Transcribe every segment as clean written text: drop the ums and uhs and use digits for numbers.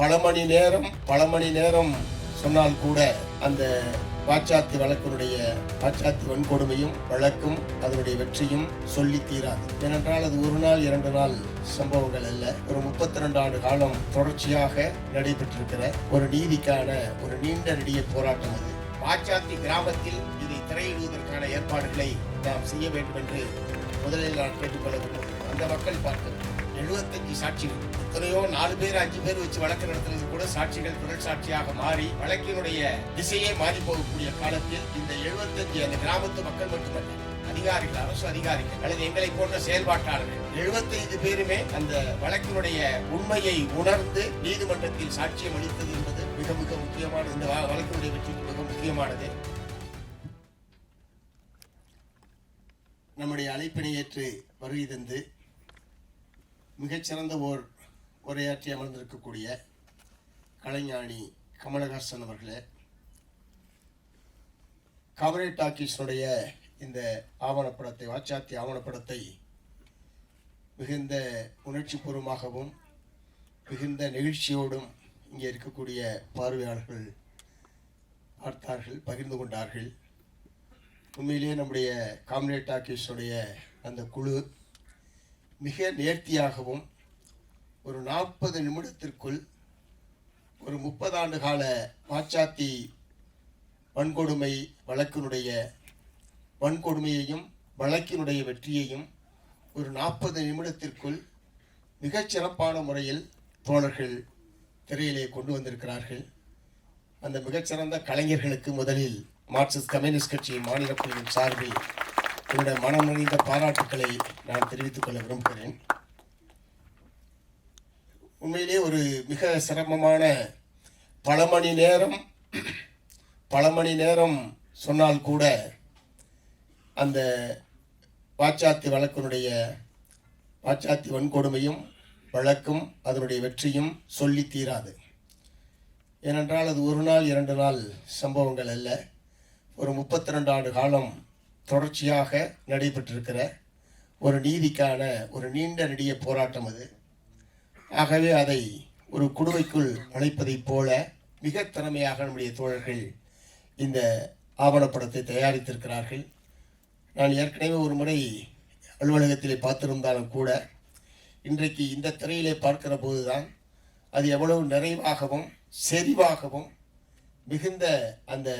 பல மணி நேரம் சொன்னால் கூட அந்த பாச்சாத்தி பாச்சாத்தி வன்கொடுமையும் வழக்கும் அதனுடைய வெற்றியும் சொல்லி தீராது. ஏனென்றால் அது ஒரு நாள் 2 நாள் சம்பவங்கள் அல்ல. ஒரு 32 ஆண்டு காலம் தொடர்ச்சியாக நடைபெற்றிருக்கிற ஒரு நீதிக்கான ஒரு நீண்ட நெடிய போராட்டம் அது. பாச்சாத்தி கிராமத்தில் இதை திரையிடுவதற்கான ஏற்பாடுகளை நாம் செய்ய வேண்டும் என்று முதலில் நான் கேட்டுக்கொள்ள விரும்புகிறேன். அந்த மக்கள் பார்க்க 75 சாட்சிகள், எத்தனையோ 4 பேர் 5 பேர் வச்சு வழக்கு நடத்துறது கூட சாட்சிகள் குரல் சாட்சியாக மாறி வழக்கினுடைய திசையே மாறி போகக்கூடிய காலத்தில் இந்த 75 அந்த கிராமத்து மக்கள் மட்டுமல்ல, அதிகாரிகள், அரசு அதிகாரிகள் அல்லது எங்களை போன்ற செயல்பாட்டாளர்கள் 75 பேருமே அந்த வழக்கினுடைய உண்மையை உணர்ந்து நீதிமன்றத்தில் சாட்சியம் அளித்தது என்பது மிக மிக முக்கியமானது. இந்த வழக்கினுடைய வெற்றிக்கு மிக முக்கியமானது. நம்முடைய அழைப்பினை ஏற்று வருகை தந்து மிகச்சிறந்த உரையாற்றி அமர்ந்திருக்கக்கூடிய கலைஞானி கமலஹாசன் அவர்களே, காமரேட் டாக்கீஸுடைய இந்த ஆவணப்படத்தை, வாச்சாத்தி ஆவணப்படத்தை மிகுந்த உணர்ச்சி பூர்வமாகவும் மிகுந்த நெகிழ்ச்சியோடும் இங்கே இருக்கக்கூடிய பார்வையாளர்கள் பார்த்தார்கள், பகிர்ந்து கொண்டார்கள். உண்மையிலேயே நம்முடைய காமரேட் டாக்கீஸுடைய அந்த குழு மிக நேர்த்தியாகவும் ஒரு 40 நிமிடத்திற்குள் ஒரு 30 ஆண்டு கால பாச்சாத்தி வன்கொடுமை வன்கொடுமையையும் வழக்கினுடைய வெற்றியையும் ஒரு 40 நிமிடத்திற்குள் மிகச்சிறப்பான முறையில் தோழர்கள் திரையிலே கொண்டு வந்திருக்கிறார்கள். அந்த மிகச்சிறந்த கலைஞர்களுக்கு முதலில் மார்க்சிஸ்ட் கம்யூனிஸ்ட் கட்சியின் மாநில குழுவின் சார்பில் என்னுடைய மனம் நிறைந்த பாராட்டுக்களை நான் தெரிவித்துக் கொள்ள விரும்புகிறேன். உண்மையிலே ஒரு மிக சிரமமான பல மணி நேரம் சொன்னால் கூட அந்த பாச்சாத்தி வன்கொடுமையும் வழக்கும் அதனுடைய வெற்றியும் சொல்லி தீராது. ஏனென்றால் அது ஒரு நாள் 2 நாள் சம்பவங்கள் அல்ல. ஒரு 32 ஆண்டு காலம் தொடர்ச்சியாக நடைபெற்றிருக்கிற ஒரு நீதிக்கான ஒரு நீண்ட நெடிய போராட்டம் அது. ஆகவே அதை ஒரு குடுவைக்குள் அழைப்பதைப் போல மிக திறமையாக நம்முடைய தோழர்கள் இந்த ஆவணப்படத்தை தயாரித்திருக்கிறார்கள். நான் ஏற்கனவே ஒரு முறை அலுவலகத்திலே பார்த்திருந்தாலும் கூட இன்றைக்கு இந்த திரையிலே பார்க்கிற போதுதான் அது எவ்வளவு நிறைவாகவும் செறிவாகவும் மிகுந்த அந்த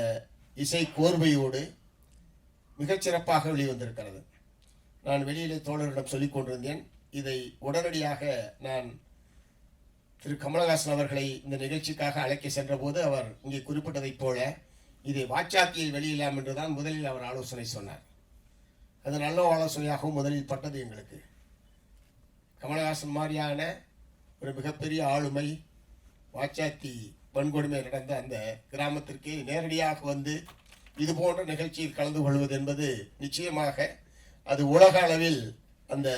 இசை கோர்வையோடு மிகச்சிறப்பாக வெளிவந்திருக்கிறது. நான் வெளியிலே தோழர்களிடம் சொல்லிக் கொண்டிருந்தேன். இதை உடனடியாக நான் திரு கமலஹாசன் அவர்களை இந்த நிகழ்ச்சிக்காக அழைக்க சென்ற போது அவர் இங்கே குறிப்பிட்டதைப் போல இதை வாச்சாத்தியில் வெளியிடலாம் என்றுதான் முதலில் அவர் ஆலோசனை சொன்னார். அது நல்ல ஆலோசனையாகவும் முதலில் பட்டது எங்களுக்கு. கமலஹாசன் மாதிரியான ஒரு மிகப்பெரிய ஆளுமை வாச்சாத்தி வன்கொடுமை நடந்த அந்த கிராமத்திற்கு நேரடியாக வந்து இது போன்ற நிகழ்ச்சியில் கலந்து கொள்வது என்பது நிச்சயமாக அது உலக அளவில் அந்த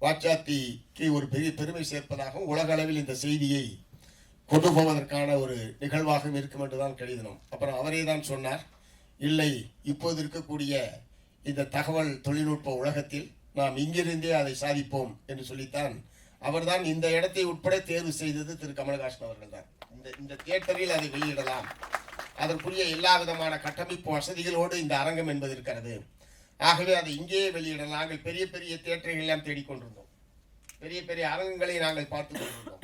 வாச்சாத்திக்கு ஒரு பெரிய பெருமை சேர்ப்பதாகவும் உலக அளவில் இந்த செய்தியை கொண்டு போவதற்கான ஒரு நிகழ்வாகவும் இருக்கும் என்றுதான் கருதினோம். அப்புறம் அவரே தான் சொன்னார், இல்லை, இப்போது இருக்கக்கூடிய இந்த தகவல் தொழில்நுட்ப உலகத்தில் நாம் இங்கிருந்தே அதை சாதிப்போம் என்று சொல்லித்தான் அவர்தான் இந்த இடத்தை உட்பட தேர்வு செய்தது. திரு கமலஹாசன் அவர்கள் தான் இந்த தியேட்டரில் அதை வெளியிடலாம், அதற்குரிய எல்லா விதமான கட்டமைப்பு வசதிகளோடு இந்த அரங்கம் என்பது இருக்கிறது, ஆகவே அதை இங்கேயே வெளியிடலாம். நாங்கள் பெரிய பெரிய தியேட்டர்கள் எல்லாம் தேடிக்கொண்டிருந்தோம், பெரிய பெரிய அரங்கங்களை நாங்கள் பார்த்து கொண்டிருந்தோம்.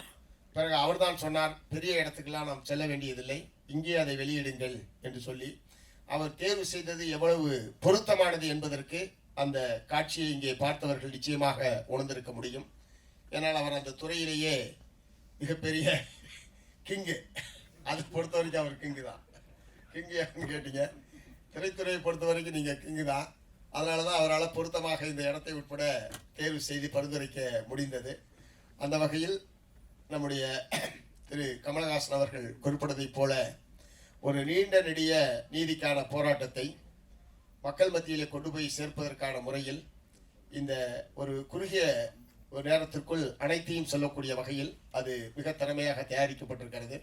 பிறகு அவர்தான் சொன்னார், பெரிய இடத்துக்கெல்லாம் நாம் செல்ல வேண்டியதில்லை, இங்கே அதை வெளியிடுங்கள் என்று சொல்லி அவர் தேர்வு செய்தது எவ்வளவு பொருத்தமானது என்பதற்கு அந்த காட்சியை இங்கே பார்த்தவர்கள் நிச்சயமாக உணர்ந்திருக்க முடியும். ஏன்னால் அவர் அந்த துறையிலேயே மிகப்பெரிய கிங்கு. அது பொறுத்த வரைக்கும் அவர் கிங்கு தான். கிங்கு யாருன்னு கேட்டீங்க, திரைத்துறையை பொறுத்த வரைக்கும் நீங்கள் கிங்கு தான். அதனால தான் அவரால் பொருத்தமாக இந்த இடத்தை உட்பட தேர்வு செய்து பரிந்துரைக்க முடிந்தது. அந்த வகையில் நம்முடைய திரு கமலஹாசன் அவர்கள் குறிப்பிட்டதைப் போல ஒரு நீண்ட நெடிய நீதிக்கான போராட்டத்தை மக்கள் மத்தியிலே கொண்டு போய் சேர்ப்பதற்கான முறையில் இந்த ஒரு குறுகிய ஒரு நேரத்திற்குள் அனைத்தையும் சொல்லக்கூடிய வகையில் அது மிக திறமையாக தயாரிக்கப்பட்டிருக்கிறது.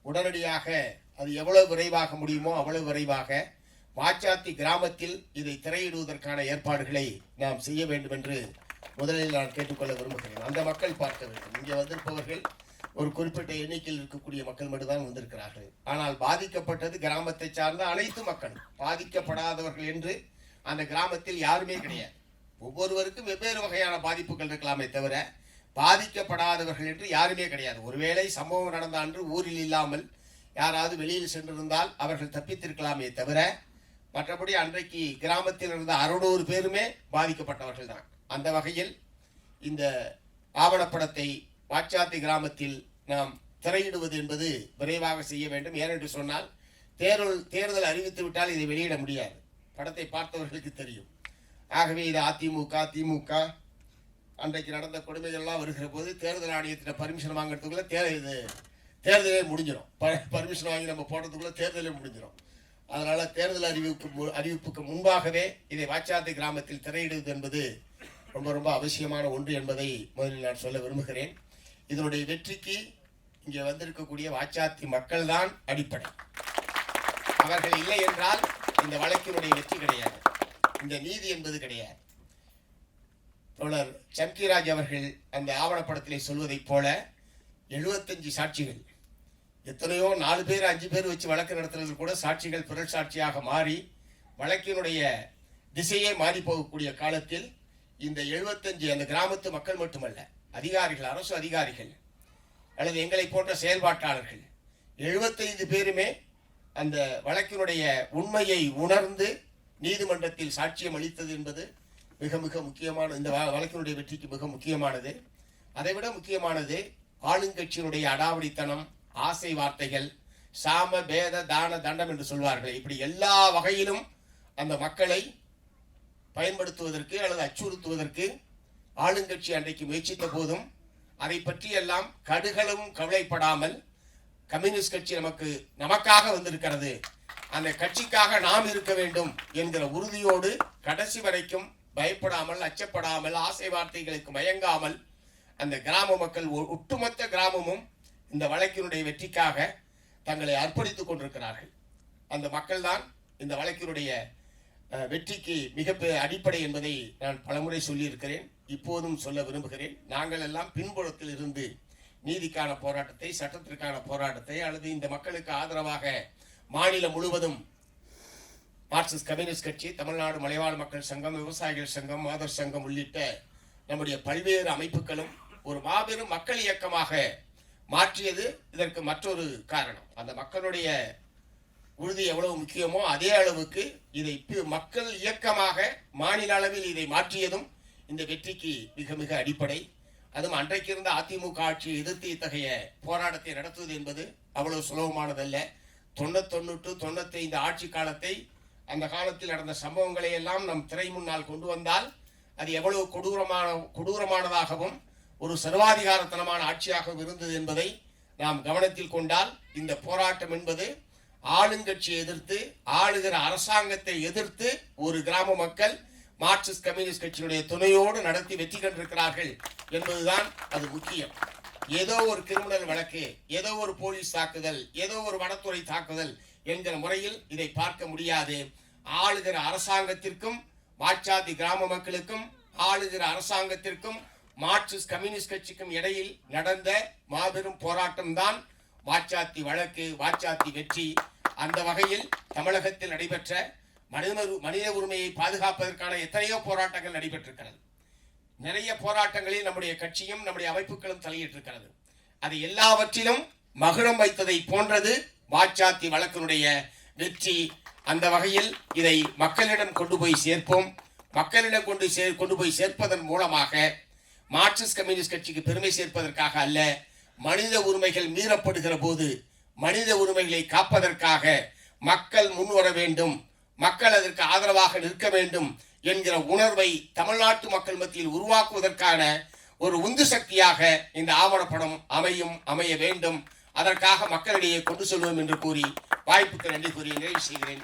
உடனடியாக அது எவ்வளவு விரைவாக முடியுமோ அவ்வளவு விரைவாக வாச்சாத்தி கிராமத்தில் இதை திரையிடுவதற்கான ஏற்பாடுகளை நாம் செய்ய வேண்டும் என்று முதலில் நான் கேட்டுக்கொள்ள விரும்புகிறேன். அந்த மக்கள் பார்க்க வேண்டும். இங்கே வந்திருப்பவர்கள் ஒரு குறிப்பிட்ட எண்ணிக்கையில் இருக்கக்கூடிய மக்கள் மட்டும்தான் வந்திருக்கிறார்கள். ஆனால் பாதிக்கப்பட்டது கிராமத்தை சார்ந்த அனைத்து மக்களும். பாதிக்கப்படாதவர்கள் என்று அந்த கிராமத்தில் யாருமே கிடையாது. ஒவ்வொருவருக்கும் வெவ்வேறு வகையான பாதிப்புகள் இருக்கலாமே தவிர பாதிக்கப்படாதவர்கள் என்று யாருமே கிடையாது. ஒருவேளை சம்பவம் நடந்த அன்று ஊரில் இல்லாமல் யாராவது வெளியில் சென்றிருந்தால் அவர்கள் தப்பித்திருக்கலாமே தவிர மற்றபடி அன்றைக்கு கிராமத்தில் இருந்த 600 பேருமே பாதிக்கப்பட்டவர்கள் தான். அந்த வகையில் இந்த ஆவணப்படத்தை வாச்சாத்தி கிராமத்தில் நாம் திரையிடுவது என்பது விரைவாக செய்ய வேண்டும். ஏனென்று சொன்னால் தேர்தல் அறிவித்து விட்டால் இதை வெளியிட முடியாது. படத்தை பார்த்தவர்களுக்கு தெரியும். ஆகவே இது அதிமுக திமுக அன்றைக்கு நடந்த கொடுமைகள்லாம் வருகிற போது தேர்தல் ஆணையத்தின் பர்மிஷன் வாங்கிறதுக்குள்ள தேர்தலே முடிஞ்சிடும். பர்மிஷன் வாங்கி நம்ம போடுறதுக்குள்ள தேர்தலே முடிஞ்சிடும். அதனால தேர்தல் அறிவிப்புக்கு முன்பாகவே இதை வாச்சாத்தி கிராமத்தில் திரையிடுவது என்பது ரொம்ப ரொம்ப அவசியமான ஒன்று என்பதை முதலில் நான் சொல்ல விரும்புகிறேன். இதனுடைய வெற்றிக்கு இங்கே வந்திருக்கக்கூடிய வாச்சாத்தி மக்கள் தான் அடிப்படை. அவர்கள் இல்லை என்றால் இந்த வழக்கினுடைய வெற்றி கிடையாது, இந்த நீதி என்பது கிடையாது. தோழர் சம்கிராஜ் அவர்கள் அந்த ஆவணப்படத்திலே சொல்வதைப் போல 75 சாட்சிகள், எத்தனையோ 4 பேர் 5 பேர் வச்சு வழக்கு நடத்துறது கூட சாட்சிகள் பிறல் சாட்சியாக மாறி வழக்கினுடைய திசையே மாறி போகக்கூடிய காலத்தில் இந்த 75 அந்த கிராமத்து மக்கள் மட்டுமல்ல, அதிகாரிகள், அரசு அதிகாரிகள் அல்லது எங்களை போன்ற செயல்பாட்டாளர்கள் 75 பேருமே அந்த வழக்கினுடைய உண்மையை உணர்ந்து நீதிமன்றத்தில் சாட்சியம் அளித்தது என்பது மிக மிக முக்கியமான, இந்த வழக்கினுடைய வெற்றிக்கு மிக முக்கியமானது. அதைவிட முக்கியமானது ஆளுங்கட்சியினுடைய அடாவடித்தனம், ஆசை வார்த்தைகள், சாம பேத தான தண்டம் என்று சொல்வார்கள். இப்படி எல்லா வகையிலும் அந்த மக்களை பயன்படுத்துவதற்கு அல்லது அச்சுறுத்துவதற்கு ஆளுங்கட்சி அன்றைக்கு முயற்சித்த போதும் அதை பற்றி எல்லாம் கடுகளும் கவலைப்படாமல் கம்யூனிஸ்ட் கட்சி நமக்காக வந்திருக்கிறது, அந்த கட்சிக்காக நாம் இருக்க வேண்டும் என்கிற உறுதியோடு கடைசி வரைக்கும் பயப்படாமல், அச்சப்படாமல், ஆசை வார்த்தைகளுக்கு மயங்காமல் அந்த கிராம மக்கள் ஒட்டுமொத்த கிராமமும் இந்த வழக்கினுடைய வெற்றிக்காக தங்களை அர்ப்பணித்துக் கொண்டிருக்கிறார்கள். அந்த மக்கள் தான் இந்த வழக்கினுடைய வெற்றிக்கு மிக அடிப்படை என்பதை நான் பலமுறை சொல்லியிருக்கிறேன், இப்போதும் சொல்ல விரும்புகிறேன். நாங்கள் எல்லாம் பின்புலத்தில் இருந்து நீதிக்கான போராட்டத்தை, சட்டத்திற்கான போராட்டத்தை அல்லது இந்த மக்களுக்கு ஆதரவாக மாநிலம் முழுவதும் மார்க்சிஸ்ட் கம்யூனிஸ்ட் கட்சி, தமிழ்நாடு மலைவாழ் மக்கள் சங்கம், விவசாயிகள் சங்கம், மாதர் சங்கம் உள்ளிட்ட நம்முடைய பல்வேறு அமைப்புகளும் ஒரு மாபெரும் மக்கள் இயக்கமாக மாற்றியது இதற்கு மற்றொரு காரணம். அந்த மக்களுடைய உறுதி எவ்வளவு முக்கியமோ அதே அளவுக்கு இதை மக்கள் இயக்கமாக மாநில அளவில் இதை மாற்றியதும் இந்த வெற்றிக்கு மிக மிக அடிப்படை. அதுவும் அன்றைக்கு இருந்த அதிமுக ஆட்சியை எதிர்த்து இத்தகைய போராட்டத்தை நடத்துவது என்பது அவ்வளவு சுலபமானதல்ல. 91-95 ஆட்சி காலத்தை, அந்த காலத்தில் நடந்த சம்பவங்களை எல்லாம் நம் திரை முன்னால் கொண்டு வந்தால் அது எவ்வளவு கொடூரமானதாகவும் ஒரு சர்வாதிகாரத்தனமான ஆட்சியாகவும் இருந்தது என்பதை நாம் கவனத்தில் கொண்டால் இந்த போராட்டம் என்பது ஆளுங்கட்சியை எதிர்த்து, ஆளுகிற அரசாங்கத்தை எதிர்த்து ஒரு கிராம மக்கள் மார்க்சிஸ்ட் கம்யூனிஸ்ட் கட்சியினுடைய துணையோடு நடத்தி வெற்றி கண்டிருக்கிறார்கள் என்பதுதான் அது முக்கியம். ஏதோ ஒரு கிரிமினல் வழக்கு, ஏதோ ஒரு போலீஸ் தாக்குதல், ஏதோ ஒரு வனத்துறை தாக்குதல் என்கிற முறையில் இதை பார்க்க முடியாது. ஆளுகிற அரசாங்கத்திற்கும் வாச்சாத்தி கிராம மக்களுக்கும், ஆளுகிற அரசாங்கத்திற்கும் மார்க்சிஸ்ட் கம்யூனிஸ்ட் கட்சிக்கும் இடையில் நடந்த மாபெரும் போராட்டம் தான் வாச்சாத்தி வழக்கு, வாச்சாத்தி வெற்றி. அந்த வகையில் தமிழகத்தில் நடைபெற்ற மனித உரிமையை பாதுகாப்பதற்கான எத்தனையோ போராட்டங்கள் நடைபெற்றிருக்கிறது. நிறைய போராட்டங்களில் நம்முடைய கட்சியும் நம்முடைய அமைப்புகளும் தலையிட்டிருக்கிறது. அது எல்லாவற்றிலும் மகுடம் வைத்ததை போன்றது வாச்சாத்தி வழக்கினுடைய வெற்றி. அந்த வகையில் இதை மக்களிடம் கொண்டு போய் சேர்ப்போம். மக்களிடம் கொண்டு போய் சேர்ப்பதன் மூலமாக மார்க்சிஸ்ட் கம்யூனிஸ்ட் கட்சிக்கு பெருமை சேர்ப்பதற்காக அல்ல, மனித உரிமைகள் மீறப்படுகிற போது மனித உரிமைகளை காப்பதற்காக மக்கள் முன்வர வேண்டும், மக்கள் அதற்கு ஆதரவாக நிற்க வேண்டும் என்கிற உணர்வை தமிழ்நாட்டு மக்கள் மத்தியில் உருவாக்குவதற்கான ஒரு உந்து சக்தியாக இந்த ஆவணப்படம் அமைய வேண்டும். அதற்காக மக்களிடையே கொண்டு செல்வோம் என்று கூறி வாய்ப்புக்கு நன்றி கூறி நிறைவு செய்கிறேன்.